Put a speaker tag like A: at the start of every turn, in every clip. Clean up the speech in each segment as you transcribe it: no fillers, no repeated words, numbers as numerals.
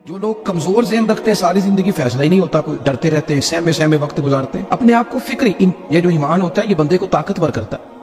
A: جو لوگ کمزور ذہن رکھتے ہیں ساری زندگی فیصلہ ہی نہیں ہوتا، کوئی ڈرتے رہتے ہیں، سہمے سہمے وقت گزارتے ہیں اپنے آپ کو فکری یہ جو ایمان ہوتا ہے یہ بندے کو طاقتور کرتا ہے،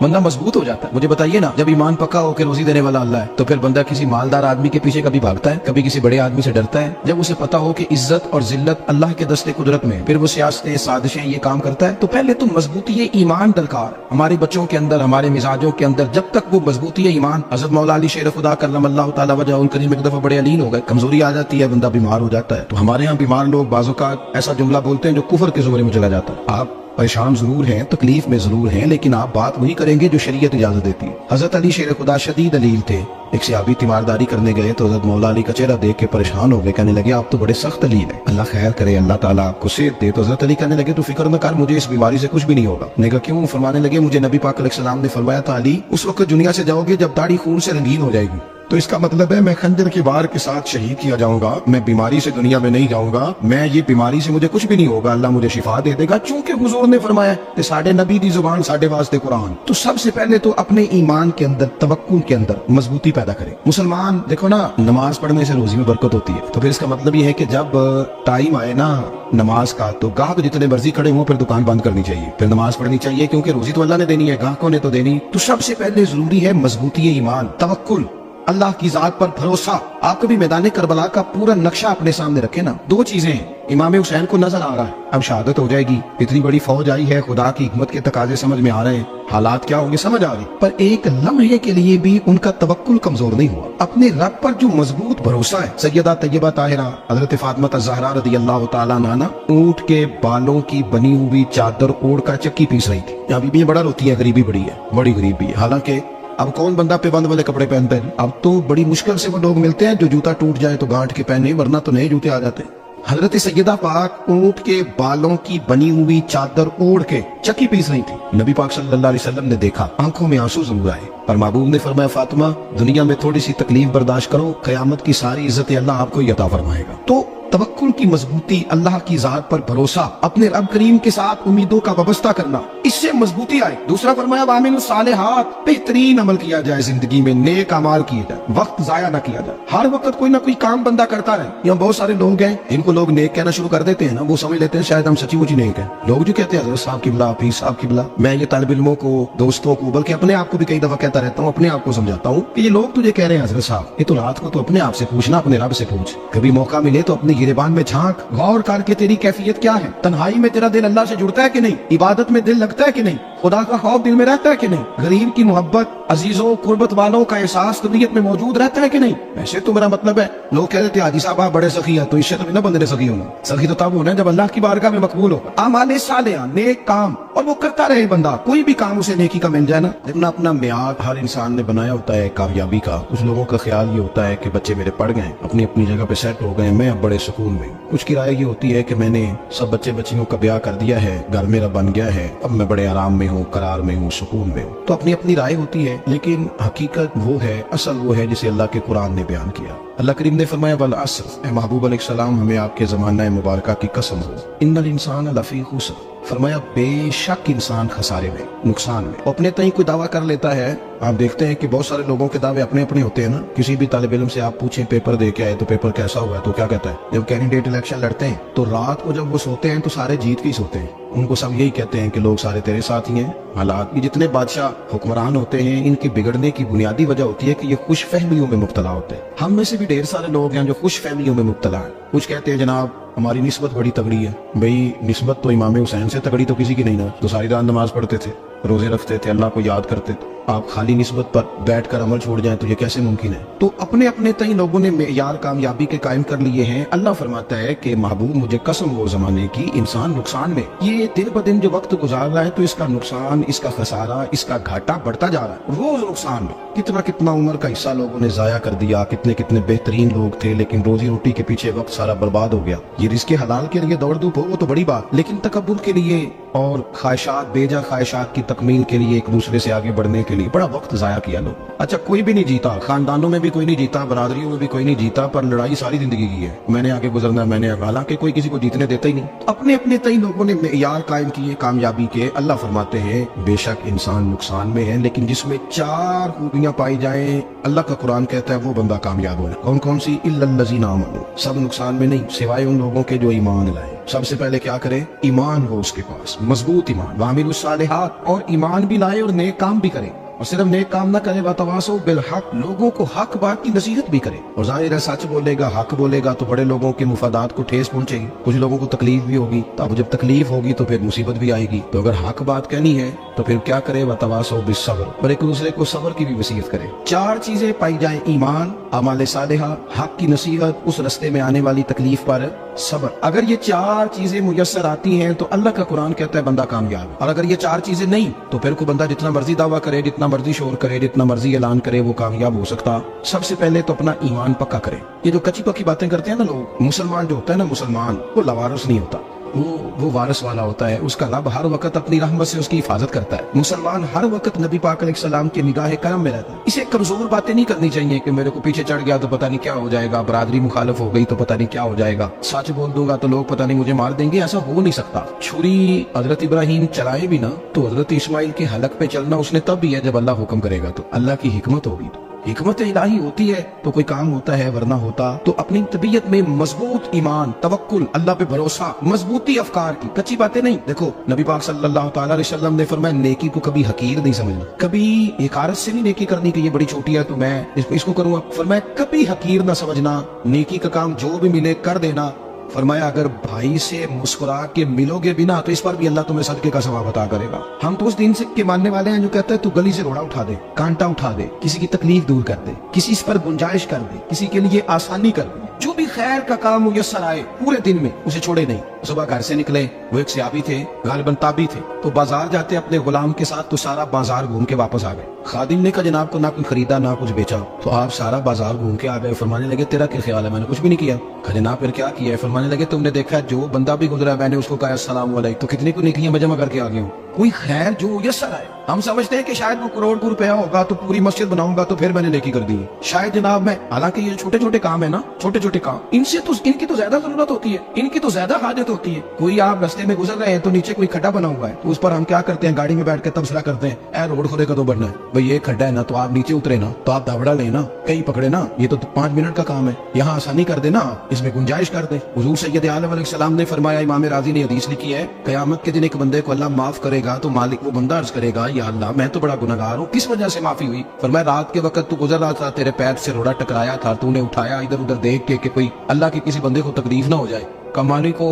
A: بندہ مضبوط ہو جاتا ہے۔ مجھے بتائیے نا، جب ایمان پکا ہو کہ روزی دینے والا اللہ ہے تو پھر بندہ کسی مالدار آدمی کے پیچھے کبھی بھاگتا ہے، کبھی کسی بڑے آدمی سے ڈرتا ہے؟ جب اسے پتا ہو کہ عزت اور ذلت اللہ کے دستے قدرت میں، پھر وہ سیاستیں سازشیں یہ کام کرتا ہے۔ تو پہلے تو مضبوطی ایمان درکار ہمارے بچوں کے اندر، ہمارے مزاجوں کے اندر، جب تک وہ مضبوطی ایمان، حضرت مولا علی شیر خدا کرم اللہ تعالی وجہ ان کریم ایک دفعہ بڑے علیم ہو گئے، کمزوری آ جاتی ہے، بندہ بیمار ہو جاتا ہے۔ تو ہمارے ہاں بیمار لوگ بعض اوقات ایسا جملہ بولتے ہیں جو کفر کے زمرے میں چلا جاتا ہے۔ آپ پریشان ضرور ہیں، تکلیف میں ضرور ہیں، لیکن آپ بات وہی کریں گے جو شریعت اجازت دیتی ہے۔ حضرت علی شیر خدا شدید علیل تھے، ایک صحابی تیمارداری کرنے گئے تو حضرت مولا علی کا چہرہ دیکھ کے پریشان ہو گئے، کہنے لگے آپ تو بڑے سخت علیل ہیں، اللہ خیر کرے، اللہ تعالیٰ آپ کو صحت دے۔ تو حضرت علی کہنے لگے تو فکر نہ کر، مجھے اس بیماری سے کچھ بھی نہیں ہوگا۔ نے کہا کیوں؟ فرمانے لگے مجھے نبی پاک علیہ السلام نے فرمایا تھا علی اس وقت دنیا سے جاؤ گے جب داڑھی خون سے رنگین ہو جائے گی، تو اس کا مطلب ہے میں خنجر کی وار کے ساتھ شہید کیا جاؤں گا، میں بیماری سے دنیا میں نہیں جاؤں گا، میں یہ بیماری سے مجھے کچھ بھی نہیں ہوگا، اللہ مجھے شفا دے دے گا، چونکہ حضور نے فرمایا کہ ساڈے نبی دی زبان ساڈے واسطے قرآن۔ تو سب سے پہلے تو اپنے ایمان کے اندر، توکل کے اندر مضبوطی پیدا کرے۔ مسلمان دیکھو نا، نماز پڑھنے سے روزی میں برکت ہوتی ہے، تو پھر اس کا مطلب یہ ہے کہ جب ٹائم آئے نا نماز کا تو گاہک جتنے مرضی کھڑے ہوں پھر دکان بند کرنی چاہیے، پھر نماز پڑھنی چاہیے، کیونکہ روزی تو اللہ نے دینی ہے، گاہکوں نے تو دینی۔ تو سب سے پہلے ضروری ہے مضبوطی ایمان، توکل، اللہ کی ذات پر بھروسہ۔ آپ کبھی میدان کربلا کا پورا نقشہ اپنے سامنے رکھے نا، دو چیزیں ہیں، امام حسین کو نظر آ رہا ہے اب شہادت ہو جائے گی، اتنی بڑی فوج آئی ہے، خدا کی حکمت کے تقاضے سمجھ میں آ رہے ہیں، حالات کیا ہوں گے سمجھ آ رہی، پر ایک لمحے کے لیے بھی ان کا توکل کمزور نہیں ہوا، اپنے رب پر جو مضبوط بھروسہ ہے۔ سیدہ طیبہ طاہرہ حضرت فاطمہ الزہرا رضی اللہ تعالیٰ عنہا اونٹ کے بالوں کی بنی ہوئی چادر اوڑھ کر چکی پیس رہی تھی۔ یہاں بیویاں بڑا روتی ہیں، غریبی بڑی ہے، بڑی غریبی ہے، حالانکہ اب کون بندہ پہ بند والے کپڑے پہنتا ہے؟ اب تو بڑی مشکل سے وہ لوگ ملتے ہیں جو جوتا ٹوٹ جائے تو گانٹ کے پہنے، ورنہ تو نئے جوتے آ جاتے ہیں۔ حضرت سیدہ پاک اونٹ کے بالوں کی بنی ہوئی چادر اوڑھ کے چکی پیس رہی تھی۔ نبی پاک صلی اللہ علیہ وسلم نے دیکھا، آنکھوں میں آنسو ضرور آئے، پر محبوب نے فرمایا فاطمہ دنیا میں تھوڑی سی تکلیف برداشت کرو، قیامت کی ساری عزت اللہ آپ کو ہی عطا فرمائے گا۔ تو توکل کی مضبوطی، اللہ کی ذات پر بھروسہ، اپنے رب کریم کے ساتھ امیدوں کا وابستہ کرنا، اس سے مضبوطی آئے۔ دوسرا فرمایا وَعَمِلُوا الصَّالِحَاتِ، بہترین عمل کیا جائے زندگی میں، نیک اعمال کیے جائے، وقت ضائع نہ کیا جائے، ہر وقت کوئی نہ کوئی کام بندہ کرتا رہے۔ یہاں بہت سارے لوگ ہیں جن کو لوگ نیک کہنا شروع کر دیتے ہیں نا، وہ سمجھ لیتے ہیں شاید ہم سچی مچی نیک ہیں۔ لوگ جو کہتے ہیں حضرت صاحب قبلہ، پیر صاحب قبلہ، میں یہ طالب علموں کو، دوستوں کو، بلکہ اپنے آپ کو بھی کئی دفعہ کہتا رہتا ہوں، اپنے آپ کو سمجھاتا ہوں کہ یہ لوگ تجھے کہہ رہے ہیں حضرت صاحب، یہ تو رات کو تو اپنے آپ سے پوچھنا، اپنے رب سے پوچھ، کبھی موقع ملے تو اپنے گریبان میں جھانک، غور کر کے تیری کیفیت کیا ہے، تنہائی میں تیرا دل اللہ سے جڑتا ہے کہ نہیں، عبادت میں دل لگتا ہے کہ نہیں، خدا کا خوف دل میں رہتا ہے کہ نہیں، غریب کی محبت، عزیزوں قربت والوں کا احساس طبیعت میں موجود رہتا ہے کہ نہیں۔ ویسے تو میرا مطلب ہے، لوگ کہتے تھے حاجی صاحب آپ بڑے سخی ہیں، تو اس سے تو نہ بندے نے سخی ہونا، سخی تو تب ہونا ہے جب اللہ کی بارگاہ میں مقبول ہو۔ اعمال صالحہ، نیک کام، اور وہ کرتا رہے بندہ، کوئی بھی کام اسے نیکی کا مل جائے نا۔ لیکن اپنا معیار ہر انسان نے بنایا ہوتا ہے کامیابی کا۔ کچھ لوگوں کا خیال یہ ہوتا ہے کہ بچے میرے پڑھ گئے، اپنی اپنی جگہ پہ سیٹ ہو گئے، میں اب بڑے سکون میں۔ کچھ کی رائے یہ ہوتی ہے کہ میں نے سب بچے بچیوں کا بیاہ کر دیا ہے، گھر میرا بن گیا ہے، اب میں بڑے آرام میں ہوں، قرار میں ہوں، سکون میں ہوں۔ تو اپنی اپنی رائے ہوتی ہے، لیکن حقیقت وہ ہے، اصل وہ ہے جسے اللہ کے قرآن نے بیان کیا۔ اللہ کریم نے فرمایا والعصر، اے محبوب علیہ السلام ہمیں آپ کے زمانہ مبارکہ کی قسم ہو، ان الانسان لفی خسر، فرمایا بے شک انسان خسارے میں، نقصان میں۔ اپنے تئیں کوئی دعویٰ کر لیتا ہے، آپ دیکھتے ہیں کہ بہت سارے لوگوں کے دعوے اپنے اپنے ہوتے ہیں نا۔ کسی بھی طالب علم سے آپ پوچھیں پیپر دے کے آئے تو پیپر کیسا ہوا ہے تو کیا کہتا ہے؟ جب کینڈیڈیٹ الیکشن لڑتے ہیں تو رات کو جب وہ سوتے ہیں تو سارے جیت کے ہی سوتے ہیں، ان کو سب یہی کہتے ہیں کہ لوگ سارے تیرے ساتھ ہی ہیں۔ حالات، یہ جتنے بادشاہ حکمران ہوتے ہیں ان کے بگڑنے کی بنیادی وجہ ہوتی ہے کہ یہ خوش فہمیوں میں مبتلا ہوتے ہیں۔ ہم میں سے بھی ڈھیر سارے لوگ ہیں جو خوش فہمیوں میں مبتلا ہیں۔ کچھ کہتے ہیں جناب ہماری نسبت بڑی تگڑی ہے، بھئی نسبت تو امام حسین سے تگڑی تو کسی کی نہیں نا، تو ساری رات نماز پڑھتے تھے، روزے رکھتے تھے، اللہ کو یاد کرتے تھے، آپ خالی نسبت پر بیٹھ کر عمل چھوڑ جائیں تو یہ کیسے ممکن ہے؟ تو اپنے اپنے تئیں لوگوں نے معیار کامیابی کے قائم کر لیے ہیں۔ اللہ فرماتا ہے کہ محبوب مجھے قسم وہ زمانے کی انسان نقصان میں، یہ دن بدن جو وقت گزار رہا ہے تو اس کا نقصان، اس کا خسارہ، اس کا گھاٹا بڑھتا جا رہا ہے، روز نقصان میں۔ کتنا کتنا عمر کا حصہ لوگوں نے ضائع کر دیا، کتنے کتنے بہترین لوگ تھے لیکن روزی روٹی کے پیچھے وقت سارا برباد ہو گیا۔ یہ رزق حلال کے لیے دوڑ دھوپ ہو وہ تو بڑی بات، لیکن تکبر کے لیے اور خواہشات، بے جا خواہشات کی तकमील के लिए, एक दूसरे से आगे बढ़ने के लिए बड़ा वक्त जाया किया लोग। अच्छा, कोई भी नहीं जीता, खानदानों में भी कोई नहीं जीता, बरादरियों में भी कोई नहीं जीता, पर लड़ाई सारी जिंदगी की है, मैंने आगे गुजरना, मैंने आगे। हालांकि कोई किसी को जीतने देता ही नहीं। अपने अपने कई लोगों ने मेयार कायम किए कामयाबी के। अल्लाह फरमाते हैं बेशक इंसान नुकसान में है, लेकिन जिसमें 4 खूबियां पाई जाए, अल्लाह का कुरान कहता है वो बंदा कामयाब हो। कौन कौन सी? इल्लल्लज़ीना आमनू, सब नुकसान में नहीं सिवाय उन लोगों के जो ईमान लाए। सबसे पहले क्या करे? ईमान हो उसके पास, मजबूत ईमान। वामिलुस सालिहात, और ईमान भी लाए और नेक काम भी करे। और सिर्फ नेक काम ना करे, वतवासौ बिल हक, लोगों को हक बात की नसीहत भी करे। और जाहिर है सच बोलेगा, हक बोलेगा तो बड़े लोगों के मुफादात को ठेस पहुंचेगी, कुछ लोगों को तकलीफ भी होगी। तो अब जब तकलीफ होगी तो फिर मुसीबत भी आएगी। तो अगर हक बात कहनी है तो फिर क्या करे? वतवासौ बिस सब्र, और एक दूसरे को सब्र की भी वसीयत करे। 4 चीजें पाई जाए, ईमान, अमाल सालिहा, हक की नसीहत, उस रास्ते में आने वाली तकलीफ पर सब्र। अगर ये 4 चीजें मुयस्सर आती हैं तो अल्लाह का कुरान कहता है बंदा कामयाब है। और अगर ये 4 चीजें नहीं तो फिर कोई बंदा जितना मर्जी दावा करे, जितना मर्जी शोर करे, जितना मर्जी ऐलान करे, वो कामयाब हो सकता। सबसे पहले तो अपना ईमान पक्का करे। ये जो कच्ची पक्की बातें करते हैं ना लोग, मुसलमान जो होता है ना, मुसलमान वो लवारिस नहीं होता, वो वारिस वाला होता है। उसका रब हर वक्त अपनी रहमत से उसकी हिफाजत करता है। मुसलमान हर वक्त नबी पाक अलैहिस्सलाम की निगाह करम में रहता है। इसे कमजोर बातें नहीं करनी चाहिए कि मेरे को पीछे चढ़ गया तो पता नहीं क्या हो जाएगा, बरादरी मुखालिफ हो गई तो पता नहीं क्या हो जाएगा, सच बोल दूंगा तो लोग पता नहीं मुझे मार देंगे। ऐसा हो नहीं सकता। छुरी हजरत इब्राहिम चलाए भी ना तो हजरत इस्माइल के हलक पे चलना उसने तब भी है जब अल्लाह हुक्म करेगा। तो अल्लाह की हिकमत होगी, हिकमत इलाही होती है तो कोई काम होता है, वरना होता तो अपनी तबीयत में मजबूत ईमान, तवक्कुल, अल्लाह पे भरोसा, मजबूती अफकार की, कच्ची बातें नहीं। देखो नबी पाक सल्लल्लाहु अलैहि वसल्लम ने फरमाया नेकी को कभी हकीर नहीं समझना, कभी हकारत से नहीं नेकी करनी कि ये बड़ी छोटी है तो मैं इसको करूंगा। फरमाया कभी हकीर ना समझना, नेकी का काम जो भी मिले कर देना। फरमाया अगर भाई से मुस्कुरा के मिलोगे भी ना तो इस पर भी अल्लाह तुम्हें सदके का सवाब अता करेगा। हम तो उस दिन से के मानने वाले हैं जो कहते हैं तू गली से घोड़ा उठा दे, कांटा उठा दे, किसी की तकलीफ दूर कर दे, किसी पर गुंजाइश कर दे, किसी के लिए आसानी कर दे, जो भी खैर का काम मुयस्सर आए पूरे दिन में उसे छोड़े नहीं। सुबह घर से निकले, वो एक सयाबी थे, गालिबन ताबी थे, तो बाजार जाते अपने गुलाम के साथ तो सारा बाजार घूम के वापस आ गए। खादिम ने कहा जनाब को ना कोई खरीदा ना कुछ बेचा, तो आप सारा बाजार घूम के आ गए। फरमाने लगे तेरा क्या ख्याल है? मैंने कुछ भी नहीं किया। कहा जनाब फिर क्या किया है? फरमाने लगे तुमने देखा जो बंदा भी गुजरा मैंने उसको कहा अस्सलाम वालेकुम, तो कितनी को निकलियां मैं जमा करके आ गया हूँ। कोई खैर जो मुयस्सर आए। हम समझते हैं कि शायद वो करोड़ को रुपया होगा तो पूरी मस्जिद बनाऊंगा तो फिर मैंने नेकी कर दी। शायद जनाब मैं, हालांकि ये छोटे छोटे काम है ना, छोटे छोटे काम, इनसे तो इनकी तो ज्यादा जरूरत होती है, इनकी तो ज्यादा हाजत होती है। कोई आप रास्ते में गुजर रहे हैं तो नीचे कोई खड्डा बना हुआ है तो उस पर हम क्या करते हैं, गाड़ी में बैठ के तबसरा करते हैं, ए रोड खुदे का तो बढ़ना है भाई, ये खड्डा है ना तो आप नीचे उतरे ना, तो आप दावड़ा लेना, कहीं पकड़े ना, ये तो 5 मिनट का काम है, यहाँ आसानी कर देना, इसमें गुंजाइश कर दे। हुजूर सैयद आलम अलैहिस्सलाम ने फरमाया, इमाम राजी ने हदीस लिखी है, कयामत के दिन एक बंदे को अल्लाह माफ करेगा तो मालिक वो बंदा अर्ज करेगा या अल्लाह मैं तो बड़ा गुनहगार हूँ, किस वजह से माफी हुई? फरमाया रात के वक्त तू गुजर रहा था, तेरे पैर से रोड़ा टकराया था, तूने उठाया इधर उधर देख के कि कोई अल्लाह के किसी बंदे को तकलीफ ना हो जाए। कमाने को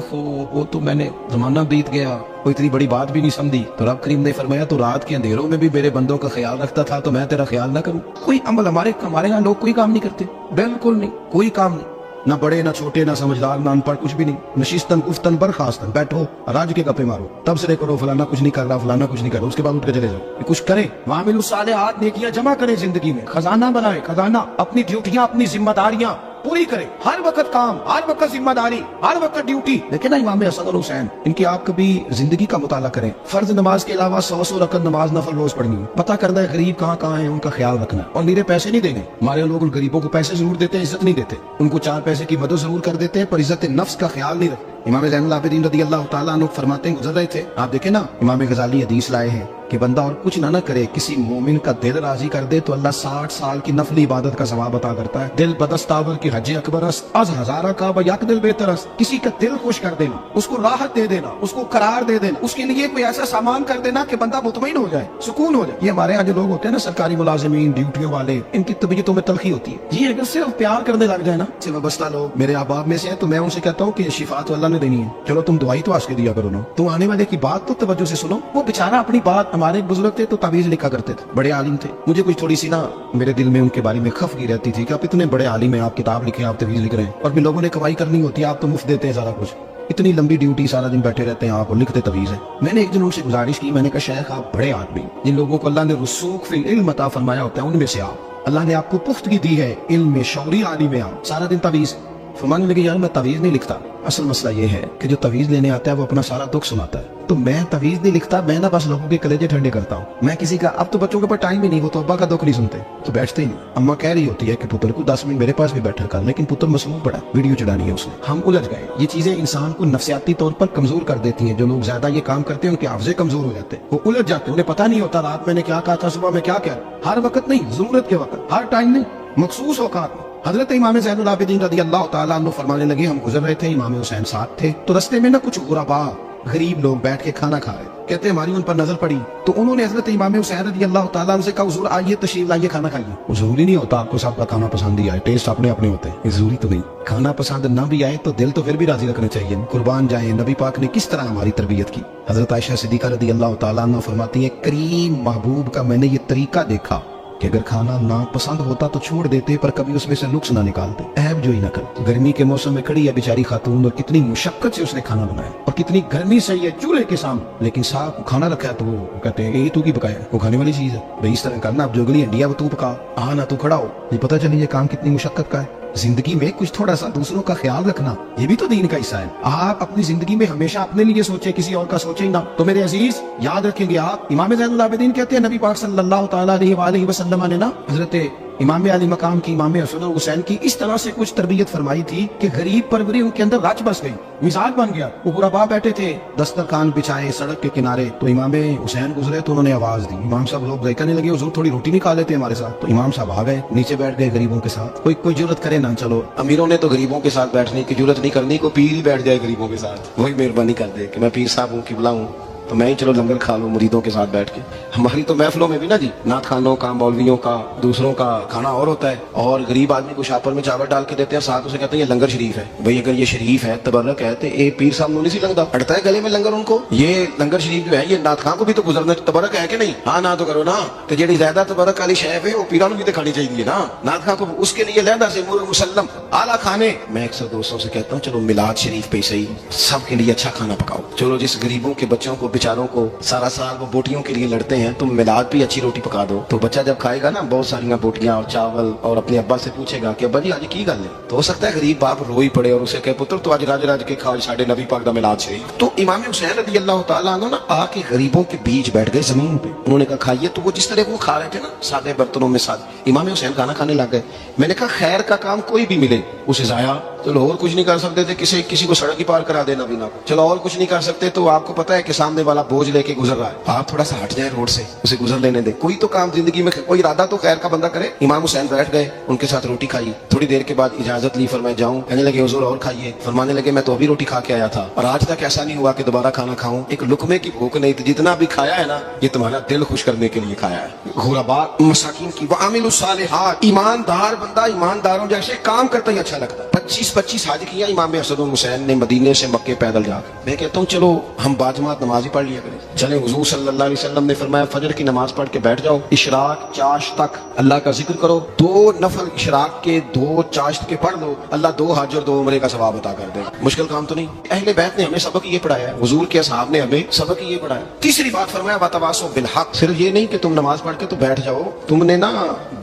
A: वो तो मैंने जमाना बीत गया, कोई इतनी बड़ी बात भी नहीं समझी। तो रब करीम ने फरमाया तो रात के अंधेरों में भी मेरे बंदों का ख्याल रखता था तो मैं तेरा ख्याल ना करूं? कोई अमल हमारे यहाँ लोग कोई काम नहीं करते, बिल्कुल नहीं, कोई काम नहीं, ना बड़े ना छोटे ना समझदार ना अनपढ़, कुछ भी नहीं। नशिस्तन गुफ्तन बर्खास्तन, बैठो राज के गप्पे मारो, तब से करो फलाना कुछ नहीं कर रहा, फलाना कुछ नहीं कर रहा, उसके बाद उठ के चले जाओ। कुछ करे, वामिलुस सालिहात, नेकियां जमा करे, जिंदगी में खजाना बनाए, खजाना, अपनी ड्यूटियां अपनी जिम्मेदारियां पूरी करे, हर वक्त काम, हर वक्त जिम्मेदारी, हर वक्त ड्यूटी। लेकिन ना इमाम हसन और हुसैन, इनकी आप कभी जिंदगी का मुताला करें, फर्ज नमाज के अलावा 100 रकत नमाज नफल रोज पढ़नी है, पता करना है गरीब कहाँ कहाँ है, उनका ख्याल रखना, और मेरे पैसे नहीं देने। हमारे लोग उन गरीबों को पैसे जरूर देते हैं, इज्जत नहीं देते, उनको 4 पैसे की मदद जरूर कर देते हैं पर इज्जत नफ्स का ख्याल नहीं रखते। इमाम ज़ैनुल आबिदीन रज़ी अल्लाह तआला अन्हु फरमाते हैं, गुजर रहे थे, आप देखें ना, इमाम गजाली हदीस लाए हैं कि बंदा और कुछ ना करे, किसी मोमिन का दिल राजी कर दे तो अल्लाह 60 साल की नफली इबादत का सवाब अता करता है। दिल बदस्तावर की हज अकबर अज हजारा का बयाक दिल बेहतर, किसी का दिल खुश कर देना, उसको राहत दे देना, उसको करार दे देना, उसके लिए कोई ऐसा सामान कर देना कि बंदा मुतमईन हो जाए, सुकून हो जाए। ये हमारे यहाँ जो लोग होते हैं ना, सरकारी मुलाजिमीन, ड्यूटियों वाले, इनकी तबीयतों में तलखी होती है। ये अगर सिर्फ प्यार करने लग जाए ना, सिर्फ वाबस्ता लोग मेरे अहबाब में से है, तो मैं उनसे कहता हूँ कि शिफा तो अल्लाह ने देनी है, चलो तुम दवाई तो आज के दिया करो ना, तुम आने वाले की बात तो तवज्जो से सुनो। वो बेचारा अपनी बात, हमारे एक बुजुर्ग थे तो तावीज लिखा करते थे, बड़े आलिम थे, मुझे कुछ थोड़ी सी ना मेरे दिल में उनके बारे में खफगी रहती थी कि आप इतने बड़े आलिम हैं, आप किताब लिखे, आप तावीज लिख रहे हैं, और भी लोगों ने कमाई करनी होती है, आप तो मुफ्त देते हैं सारा कुछ, इतनी लंबी ड्यूटी, सारा दिन बैठे रहते हैं आप और लिखते तवीज है। मैंने एक दिन उनसे गुजारिश की, मैंने कहा शेख आप बड़े आदमी, जिन लोगों को अल्लाह ने रुसूख फिल इल्म अता फरमाया होता है उनमें से आप, अल्लाह ने आपको पुख्तगी दी है इल्म में, शौरी आलिम में, आप सारा दिन तवीज। फरमाने लगे यार मैं तवीज़ नहीं लिखता। असल मसला ये है कि जो तवीज़ लेने आता है वो अपना सारा दुख सुनाता है, तो मैं तवीज़ नहीं लिखता, मैं ना बस लोगों के कलेजे ठंडे करता हूँ। मैं किसी का, अब तो बच्चों के पास टाइम ही नहीं, वो तो अब्बा का दुख नहीं सुनते, तो बैठते ही नहीं। अम्मा कह रही होती है कि पुत्र को 10 मिनट मेरे पास भी बैठा कर, लेकिन पुत्र मसरूफ पड़ा, वीडियो चढ़ानी है उसने। हम उलझ गए। ये चीजें इंसान को नफसियाती तौर पर कमजोर कर देती हैं। जो लोग ज्यादा ये काम करते हैं उनके हाफजे कमजोर हो जाते हैं, वो उलझ जाते हैं, उन्हें पता नहीं होता रात मैंने क्या कहा था, सुबह में क्या कहा। हर वक्त नहीं, जरूरत के वक्त, हर टाइम नहीं, मखसूस औकात में। हजरत इमाम ज़ैनुल आबिदीन रज़ी अल्लाह ताला अन्हु फरमाने लगे, हम गुजर रहे थे, इमाम हुसैन साथ थे, तो रास्ते में ना कुछ गुरबा गरीब लोग बैठ के खाना खा रहे, कहते हमारी उन पर नजर पड़ी, तो उन्होंने हजरत इमाम हुसैन रज़ी अल्लाह ताला अन्हु से कहा, हुजूर आइए तशरीफ लाइए, खाना खाइए। वो जरूरी नहीं होता आपको सबका खाना पसंद ही आए, टेस्ट अपने अपने होते हैं, ये जरूरी तो नहीं। खाना पसंद ना भी आए तो दिल तो फिर भी राजी रखना चाहिए। कुर्बान जाए, नबी पाक ने किस तरह हमारी तरबियत की। हजरत आयशा सिद्दीका रज़ी अल्लाह ताला अन्हा फरमाती है, करीम महबूब का मैंने ये तरीका देखा कि अगर खाना ना पसंद होता तो छोड़ देते, पर कभी उसमें से नुक्स ना निकालते, ऐब जो ही ना करते। गर्मी के मौसम में खड़ी है बेचारी खातून, और कितनी मुशक्कत से उसने खाना बनाया, और कितनी गर्मी से ये चूल्हे के सामने, लेकिन साहब खाना रखा है तो वो कहते हैं ये तू की पकाया, वो खाने वाली चीज है भाई, इस तरह करना, अब जोगली हंडिया वो तू पका, आ ना तू खड़ा हो। ये पता चले ये काम कितनी मुशक्कत का है। जिंदगी में कुछ थोड़ा सा दूसरों का ख्याल रखना, ये भी तो दीन का हिस्सा है। आप अपनी जिंदगी में हमेशा अपने लिए सोचे, किसी और का सोचे ही ना। तो मेरे अजीज याद रखेंगे आप, इमाम ज़ैनुल आबिदीन कहते हैं, नबी पाक सल्लल्लाहु ताला अलैहि वसल्लम ने ना हजरत इमाम अली मकाम की, इमाम हसन और हुसैन की इस तरह से कुछ तरबियत फरमाई थी कि गरीब परवरी उनके अंदर राज बस गई, मिजाज बन गया। वो गुरबा बैठे थे, दस्तरखान बिछाए सड़क के किनारे, तो इमाम हुसैन गुजरे तो उन्होंने आवाज दी, इमाम साहब लोग गए, कहने लगे हुजूर थोड़ी रोटी निकाल लेते हमारे साथ। तो इमाम साहब आ गए, नीचे बैठ गए गरीबों के साथ। कोई जुर्रत करे ना, चलो अमीरों ने तो गरीबों के साथ बैठने की जुर्रत नहीं करनी, को पीर ही बैठ जाए गरीबों के साथ, वही मेहरबानी कर दे कि मैं पीर साहब हूँ, किबला हूँ, तो मैं ही चलो लंगर खा लूं मुरीदों के साथ बैठ के। हमारी तो महफिलों में भी ना जी, नात खानों का, मौलवियों का, दूसरों का खाना और होता है, और गरीब आदमी को शापर में चावल डाल के देते हैं, साथ उसे कहते हैं ये लंगर शरीफ है। भाई अगर ये शरीफ है, तबर्रक है, तो ये पीर साहब नहीं सी लगता, अड़ता है गले में लंगर उनको। ये लंगर शरीफ जो है ये नात खान को भी तो गुजरना, तबर्रक है कि नहीं? हाँ ना तो करो ना, तो जेडी ज्यादा तबर्रक वाली शैफ है वो पीरा भी तो खानी चाहिए ना, नात खान को उसके लिए लहदा से मुसल्लम आला खाने। मैं अक्सर दोस्तों से कहता हूँ, चलो मिलाद शरीफ पे सही सबके लिए अच्छा खाना पकाओ, चलो जिस गरीबों के बच्चों को बेचारों को सारा साल वो बोटियों के लिए लड़ते हैं, तुम मिलाद भी अच्छी रोटी पका दो, तो बच्चा जब खाएगा ना बहुत सारी बोटियां और चावल, और अपने अब्बा से पूछेगा कि अब्बा जी आज की गल है, तो हो सकता है गरीब बाप रो ही पड़े और उसे कहे पुत्र तो आज राज राज के खा साढ़े नबी पाक दा मिलाद से। तो इमाम हुसैन रज़ी अल्लाह ताला अन्हु ना आके गरीबों के बीच बैठ गए जमीन पे, उन्होंने कहा खाइए। तो वो जिस तरह वो खा रहे थे ना सादे बर्तनों में, साथ इमाम हुसैन खाना खाने लग गए। मैंने कहा खैर का काम कोई भी मिले उसे जाया, चलो और कुछ नहीं कर सकते थे, किसी को सड़क ही पार करा देना बिना, चलो और कुछ नहीं कर सकते, तो आपको पता है कि सामने वाला बोझ लेके गुजर रहा है, आप थोड़ा सा हट जाए रोड से, उसे गुजर लेने दे। कोई तो काम जिंदगी में, कोई इरादा तो खैर का बंदा करे। इमाम हुसैन बैठ गए, उनके साथ रोटी खाई, थोड़ी देर के बाद इजाजत ली, फरमाए जाऊं, कहने लगे हुजूर और खाइए, फरमाने लगे मैं तो अभी रोटी खा के आया था और आज तक ऐसा नहीं हुआ कि दोबारा खाना खाऊं, एक लुकमे की भूख नहीं थी, जितना भी खाया है ना ये तुम्हारा दिल खुश करने के लिए खाया है। गुरबा मसाकिन की वामिलुस सालिहात, ईमानदार बंदा ईमानदारों जैसे काम करता ही अच्छा लगता है। 25 हज किया इमाम हसन हुसैन ने मदीने से मक्के पैदल जाकर। मैं कहता हूँ चलो हम बाजमात नमाज ही पढ़ लिया करें, चले हुजूर सल्लल्लाहु अलैहि वसल्लम ने फरमाया फजर की नमाज पढ़ के बैठ जाओ, इशराक चाश तक अल्लाह का जिक्र करो, 2 नफल इशराक के 2 चाश्त के पढ़ लो, अल्लाह 2 हज और 2 उम्रे का सवाब अता कर दे। मुश्किल काम तो नहीं। अहले बैत ने हमें सबक ये पढ़ाया है, हुजूर के असहाब ने हमें सबक ये पढ़ाया। तीसरी बात फरमाया वतवासो बिल हक, सिर्फ ये नहीं कि तुम नमाज पढ़ के तो बैठ जाओ, तुमने ना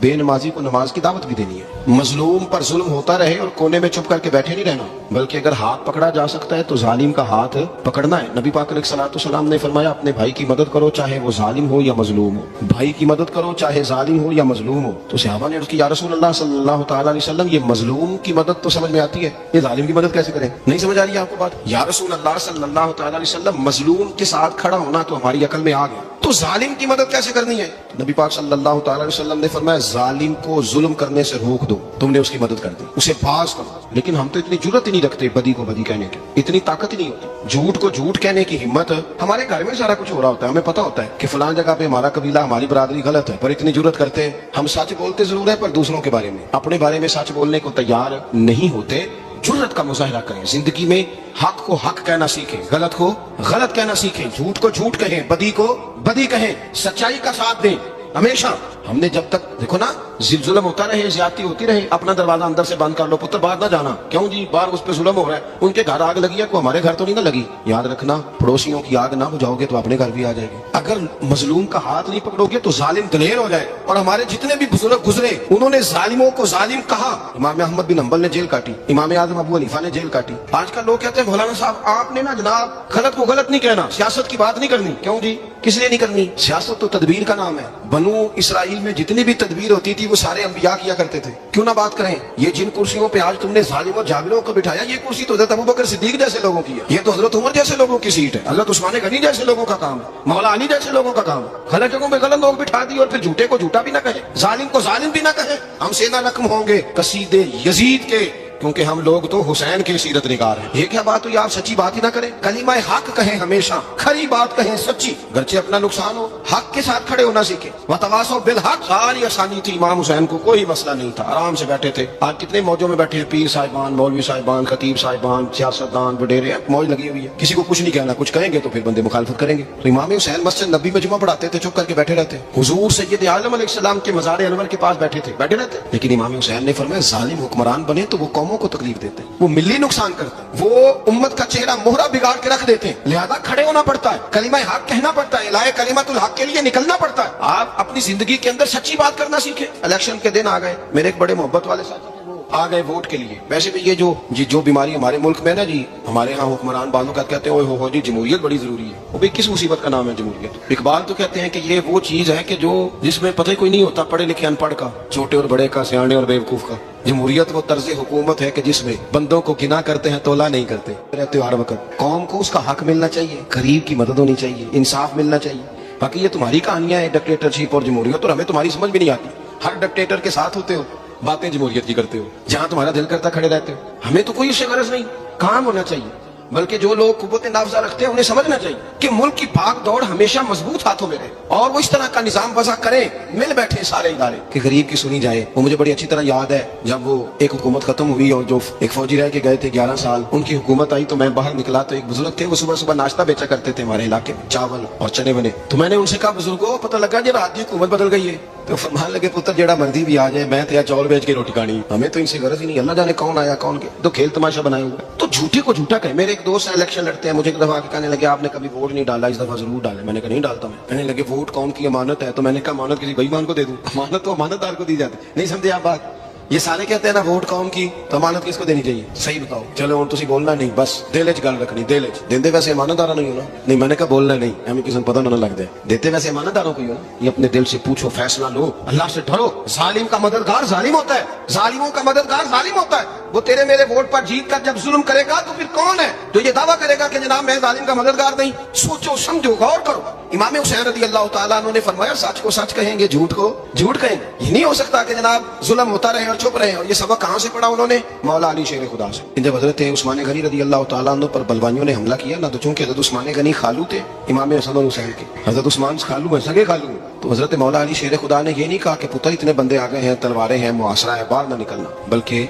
A: बेनमाजी को नमाज की दावत भी देनी है। मजलूम पर जुल्म होता रहे और कोने में चुप करके बैठे नहीं रहना, बल्कि अगर हाथ पकड़ा जा सकता है तो जालिम का हाथ पकड़ना है। नबी पाक अलैहिस्सलाम ने फरमाया अपने भाई की मदद करो चाहे वो जालिम हो या मजलूम हो, भाई की मदद करो चाहे जालिम हो या मजलूम हो। तो सहाबा ने अर्ज़ की या रसूल अल्लाह सल्लल्लाहु तआला अलैहि वसल्लम ये मजलूम की मदद तो समझ में आती है, ये जालिम की मदद कैसे करें? नहीं समझ आ रही है आपको बात? या रसूल अल्लाह सल्लल्लाहु तआला अलैहि वसल्लम मजलूम के साथ खड़ा होना तो हमारी अकल में आ गया, तो जालिम की मदद कैसे करनी है? नबी पाक सल्लल्लाहु तआला अलैहि वसल्लम ने फरमाया जालिम को जुल्म करने से रोक दो, तुमने उसकी मदद कर दी, उसे पास करो। लेकिन हम तो इतनी जुर्रत ही नहीं रखते बदी को बदी कहने की, इतनी ताकत ही नहीं होती, झूठ को झूठ कहने की हिम्मत। हमारे घर में सारा कुछ हो रहा होता है, हमें पता होता है कि फलां जगह पे हमारा कबीला हमारी बरादरी गलत है, पर इतनी जुर्रत करते हैं। हम सच बोलते जरूर है पर दूसरों के बारे में, अपने बारे में सच बोलने को तैयार नहीं होते। जुर्रत का मुजाहिरा करें, जिंदगी में हक को हक कहना सीखें, गलत को गलत कहना सीखें, झूठ को झूठ कहें, बदी को बदी कहें, सच्चाई का साथ दें। ہمیشہ ہم نے جب تک دیکھو نا ظلم ہوتا رہے زیادتی ہوتی رہے اپنا دروازہ اندر سے بند کر لو پتر باہر نہ جانا کیوں جی باہر اس پہ ظلم ہو رہا ہے ان کے گھر آگ لگی ہے کوئی ہمارے گھر تو نہیں نہ لگی یاد رکھنا پڑوسیوں کی آگ نہ بجھاؤ گے تو اپنے گھر بھی آ جائے گی اگر مظلوم کا ہاتھ نہیں پکڑو گے تو ظالم دلیر ہو جائے اور ہمارے جتنے بھی بزرگ گزرے انہوں نے ظالموں کو ظالم کہا امام احمد بن حنبل نے جیل کاٹی امام اعظم ابو حنیفہ نے جیل کاٹی آج کل لوگ کہتے ہیں مولانا صاحب آپ نے نا جناب غلط کو غلط نہیں کہنا سیاست کی بات نہیں کرنی کیوں جی کس لیے نہیں کرنی سیاست تو تدبیر کا نام ہے بنو اسرائیل میں جتنی بھی تدبیر ہوتی تھی وہ سارے انبیاء کیا کرتے تھے کیوں نہ بات کریں یہ جن کرسیوں پہ آج تم نے ظالموں اور جابروں کو بٹھایا یہ کرسی تو حضرت ابوبکر صدیق جیسے لوگوں کی ہے یہ تو حضرت عمر جیسے لوگوں کی سیٹ ہے حضرت عثمان غنی جیسے لوگوں کا کام ہے مولا علی جیسے لوگوں کا کام ہے غلط جگہوں پہ غلط لوگ بٹھا دی اور پھر جھوٹے کو جھوٹا بھی نہ کہے ظالم کو ظالم بھی نہ کہے ہم سے نہ رقم ہوں گے قصید یزید کے کیونکہ ہم لوگ تو حسین کے سیرت نگار ہیں یہ کیا بات ہوئی آپ سچی بات ہی نہ کریں کلمہ حق کہیں ہمیشہ کھری بات کہیں سچی گرچہ اپنا نقصان ہو حق کے ساتھ کھڑے ہونا سیکھیں وتواصوا بالحق ساری آسانی تھی امام حسین کو کوئی مسئلہ نہیں تھا آرام سے بیٹھے تھے آج کتنے موجوں میں بیٹھے پیر صاحبان مولوی صاحبان خطیب صاحبان سیاستدان وڈیرے موج لگی ہوئی ہے کسی کو کچھ نہیں کہنا کچھ کہیں گے تو پھر بندے مخالفت کریں گے تو امام حسین مسجد نبی میں جمعہ پڑھاتے تھے چپ کر کے بیٹھے رہتے حضور سید عالم علیہ السلام کے مزار انور کے پاس بیٹھے رہتے لیکن امام حسین نے فرمایا ظالم حکمران بنے تو وہ قوموں کو تکلیف دیتے وہ ملی نقصان کرتے ہیں وہ امت کا چہرہ مہرہ بگاڑ کے رکھ دیتے ہیں لہذا کھڑے ہونا پڑتا ہے کلمہ حق کہنا پڑتا ہے الہ کلمۃ الحق کے لیے نکلنا پڑتا ہے آپ اپنی زندگی کے اندر سچی بات کرنا سیکھیں الیکشن کے دن آ گئے میرے ایک بڑے محبت والے ساتھی آ گئے ووٹ کے لیے ویسے بھی یہ جو بیماری ہمارے ملک میں نا جی ہمارے ہاں حکمران بعض اوقات کہتے ہیں ہو جی جمہوریت بڑی ضروری ہے وہ بھی کس مصیبت کا نام ہے جمہوریت اقبال تو کہتے ہیں کہ یہ وہ چیز ہے کہ جو جس میں پتہ کوئی نہیں ہوتا پڑھے لکھے ان پڑھ کا چھوٹے اور بڑے کا سیانے اور بیوقوف کا جمہوریت وہ طرز حکومت ہے کہ جس میں بندوں کو گنا کرتے ہیں تولا نہیں کرتے رہتے ہو ہر وقت قوم کو اس کا حق ملنا چاہیے غریب کی مدد ہونی چاہیے انصاف ملنا چاہیے باقی یہ تمہاری کہانیاں ہیں ڈکٹیٹرشپ اور جمہوریت اور ہمیں تمہاری سمجھ بھی نہیں آتی ہر ڈکٹیٹر کے ساتھ ہوتے ہو باتیں جمہوریت کی کرتے ہو جہاں تمہارا دل کرتا کھڑے رہتے ہو ہمیں تو کوئی اس سے غرض نہیں کام ہونا چاہیے بلکہ جو لوگ قوت نافذہ رکھتے ہیں انہیں سمجھنا چاہیے کہ ملک کی بھاگ دوڑ ہمیشہ مضبوط ہاتھوں میں رہے اور وہ اس طرح کا نظام وضع کریں مل بیٹھے سارے ادارے کہ غریب کی سنی جائے وہ مجھے بڑی اچھی طرح یاد ہے جب وہ ایک حکومت ختم ہوئی اور جو ایک فوجی رہ کے گئے تھے 11 سال ان کی حکومت آئی تو میں باہر نکلا تو ایک بزرگ تھے وہ صبح صبح ناشتہ بیچا کرتے تھے ہمارے علاقے میں چاول اور چنے بنے تو میں نے ان سے کہا بزرگوں پتہ لگا جب آج حکومت بدل گئی ہے تو فرمان لگے پتر جیڑا مرضی بھی آ جائے میں تھے چاول بیچ کے روٹی کھانی ہمیں تو ان سے غرض ہی نہیں اللہ جانے کون آیا کون کے تو کھیل تماشا بنائے ہوا تو جھوٹے کو جھوٹا کہے میرے ایک دوست الیکشن لڑتے ہیں مجھے ایک دفعہ کہنے لگے آپ نے کبھی ووٹ نہیں ڈالا اس دفعہ ضرور ڈالے میں نے کہا نہیں ڈالتا میں کہنے لگے ووٹ قوم کی امانت ہے تو میں نے کہا امانت کسی بے ایمان کو دے دوں امانت تو امانت دار کو دی جاتی نہیں سمجھے آپ بات یہ سارے کہتے ہیں نا ووٹ قوم کی تو امانت کس کو دینی چاہیے صحیح بتاؤ چلو اور تسی بولنا نہیں بس دل وچ گل رکھنی دل وچ دیندے ویسے امانت دار نہیں ہونا نہیں میں نے کہا بولنا نہیں ہمیں کسی کو پتہ نہ لگ جائے دیتے ویسے امانت داروں کو ہی ہونا یہ اپنے دل سے پوچھو فیصلہ لو اللہ سے ڈرو ظالم کا مددگار ظالم ہوتا ہے ظالموں کا مددگار ظالم ہوتا ہے وہ تیرے میرے ووٹ پر جیت کر جب ظلم کرے گا تو پھر کون ہے جو یہ دعویٰ کرے گا کہ جناب میں ظالم کا مددگار نہیں سوچو سمجھو غور کرو امام حسین رضی اللہ تعالیٰ عنہ نے فرمایا سچ کو سچ کہیں گے جھوٹ کو جھوٹ کہیں گے یہ نہیں ہو سکتا کہ جناب ظلم ہوتا رہے اور چھپ رہے اور یہ سبق کہاں سے پڑھا انہوں نے مولا علی شیر خدا سے جب حضرت عثمان غنی رضی اللہ تعالیٰ عنہ پر بلوانیوں نے حملہ کیا نہ تو چونکہ حضرت عثمان غنی خالو تھے امام حسن اور حسین کے حضرت عثمان خالو ہیں سگے خالو ہیں تو حضرت مولا علی شیر خدا نے یہ نہیں کہا کہ پتر اتنے بندے آ گئے ہیں تلواریں ہیں محاصرہ ہے باہر نہ نکلنا بلکہ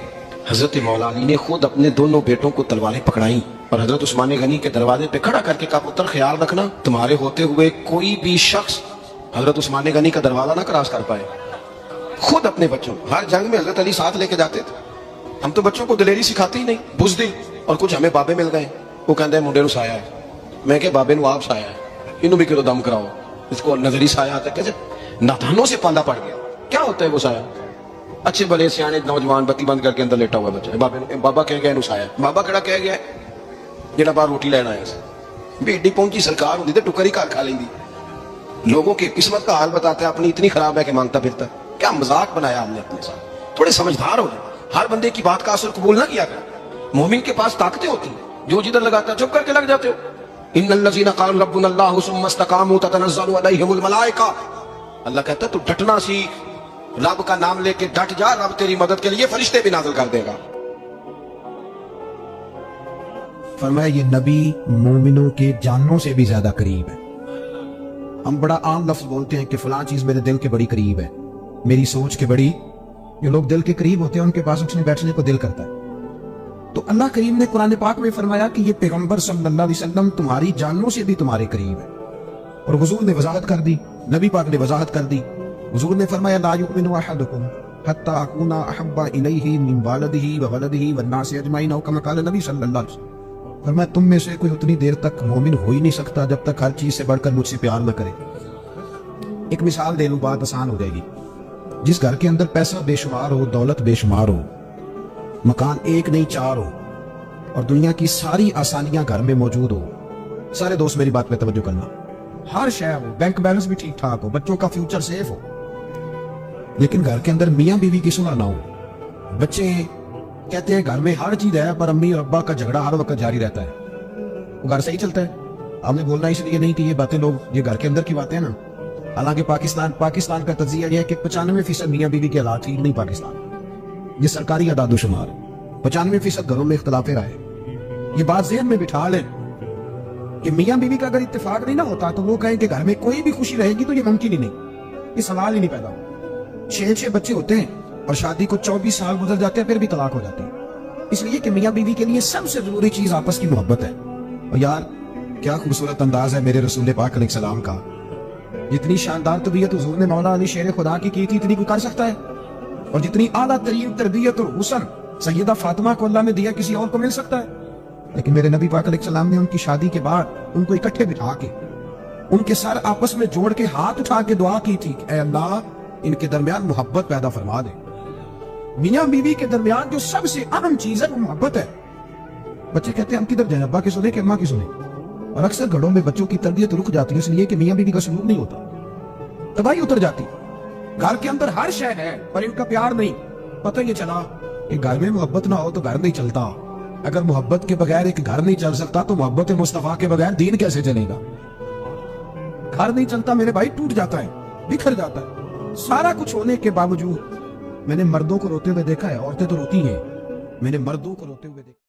A: حضرت مولا علی نے خود اپنے دونوں بیٹوں کو تلواریں پکڑائیں اور حضرت عثمان غنی کے دروازے پہ کھڑا کر کے کہا پتر خیال رکھنا تمہارے ہوتے ہوئے کوئی بھی شخص حضرت عثمان غنی کا دروازہ نہ کراس کر پائے خود اپنے بچوں ہر جنگ میں حضرت علی ساتھ لے کے جاتے تھے ہم تو بچوں کو دلیری سکھاتے ہی نہیں بزدل اور کچھ ہمیں بابے مل گئے وہ کہتے ہیں منڈے نو سایا ہے میں کہ بابے نو آپ سایا ہے انہوں بھی کرو دم کراؤ اس کو نظری سایا آتا ہے کیسے ناتھانوں سے پالا پڑ گیا کیا ہوتا ہے وہ سایا اچھے بڑے سیانے نوجوان بتی بند کر کے اندر لیٹا ہوا بچہ بابا کہہ گیا سایا بابا کہڑا کہہ گیا جڑا باہر روٹی لینا ہے بھی ایڈی پہنچی سرکار ہوتی تو ٹکر ہی کار کھا لیں لوگوں کی قسمت کا حال بتاتے ہیں اپنی اتنی خراب ہے کہ مانگتا پھرتا کیا مذاق بنایا ہم نے اپنے ساتھ تھوڑے سمجھدار ہو جائے ہر بندے کی بات کا اثر قبول نہ کیا کر مومن کے پاس طاقتیں ہوتی ہیں جو جدھر لگاتا ہے چپ کر کے لگ جاتے ہو ان الذين قالوا ربنا الله ثم استقاموا تتنزل عليهم الملائکہ اللہ کہتا ہے تو ڈٹنا سیکھ رب کا نام لے کے ڈٹ جا رب تیری مدد کے لیے فرشتے بھی نازل کر دے گا
B: فرمایا یہ نبی مومنوں کے جانوں سے بھی زیادہ قریب ہے ہم بڑا عام لفظ بولتے ہیں کہ فلاں چیز میرے دل کے بڑی قریب ہے میری سوچ کے بڑی جو لوگ دل کے قریب ہوتے ہیں ان کے پاس اٹھنے بیٹھنے کو دل کرتا ہے تو اللہ کریم نے قرآن پاک میں فرمایا کہ یہ پیغمبر صلی اللہ علیہ وسلم تمہاری جانوں سے بھی تمہارے قریب ہے اور حضور نے وضاحت کر دی نبی پاک نے وضاحت کر دی हुजूर ने फरमाया ला युमिनु अहदुकुम हत्ता अकूना अहब्बा इलैहि मिन वालिदिही व वलदिही व नासि अजमाइन औ कमा क़ाल नबी सल्लल्लाहु अलैहि वसल्लम। फरमाया तुम में से कोई उतनी देर तक मोमिन हो ही नहीं सकता जब तक हर चीज से बढ़कर मुझसे प्यार न करे। एक मिसाल दे लूं, बात आसान हो जाएगी। जिस घर के अंदर पैसा बेशुमार हो, दौलत बेशुमार हो, मकान एक नहीं चार हो और दुनिया की सारी आसानियां घर में मौजूद हो, सारे दोस्त मेरी बात पे तवज्जो करना, हर शय हो, बैंक बैलेंस भी ठीक ठाक हो, बच्चों का फ्यूचर सेफ हो, लेकिन घर के अंदर मियां बीवी की सुलह ना हो। बच्चे कहते हैं घर में हर चीज है पर अम्मी और अब्बा का झगड़ा हर वक्त जारी रहता है, वो घर सही चलता है? हमने बोलना इसलिए नहीं कि ये बातें लोग, ये घर के अंदर की बातें हैं ना। हालांकि पाकिस्तान का तज्जिया यह है कि 95% मियां बीवी के हालात ठीक नहीं पाकिस्तान, ये सरकारी आदादोशुमार, 95% घरों में इख्तलाफे राय। ये बात ज़हन में बिठा लें कि मियां बीवी का अगर इत्तेफाक नहीं ना होता तो वो कहें कि घर में कोई भी खुशी रहेगी तो ये मुमकिन ही नहीं, ये सवाल ही नहीं पैदा होता। 6 बच्चे होते हैं और शादी को 24 साल गुजर जाते हैं फिर भी तलाक हो जाती है, इसलिए कि मियां बीवी के लिए सबसे जरूरी चीज आपस की मोहब्बत है। और यार क्या खूबसूरत अंदाज है मेरे रसूल पाक अलैहिस्सलाम का, जितनी शानदार तबीयत हुजूर ने मौला अली शेर खुदा की थी इतनी कोई कर सकता है? और जितनी आला तरीन तरबियत और हुस्न सैयदा फातिमा को अल्लाह ने दिया किसी और को मिल सकता है? लेकिन मेरे नबी पाक अलैहिस्सलाम ने उनकी शादी के बाद उनको इकट्ठे बिठा के उनके सर आपस में जोड़ के हाथ उठा के दुआ की थी, ऐ अल्लाह इनके दरमियान मोहब्बत पैदा फरमा दे। मियां बीवी के दरमियान जो सबसे अहम चीज है वो मोहब्बत है। बच्चे कहते हैं हम किधर जाए, अब्बा की सुने कि अम्मा की सुने? और अक्सर घरों में बच्चों की तरबियत रुक जाती है इसलिए कि मियां बीवी का सलूक नहीं होता, तबाही उतर जाती। घर के अंदर हर शय है पर इनका प्यार नहीं। पता ये चला कि घर में मोहब्बत ना हो तो घर नहीं चलता। अगर मोहब्बत के बगैर एक घर नहीं चल सकता तो मोहब्बत मुस्तफा के बगैर दीन कैसे चलेगा? घर नहीं चलता मेरे भाई, टूट जाता है, बिखर जाता है। सारा कुछ होने के बावजूद मैंने मर्दों को रोते हुए देखा है, औरतें तो रोती हैं, मैंने मर्दों को रोते हुए देखा।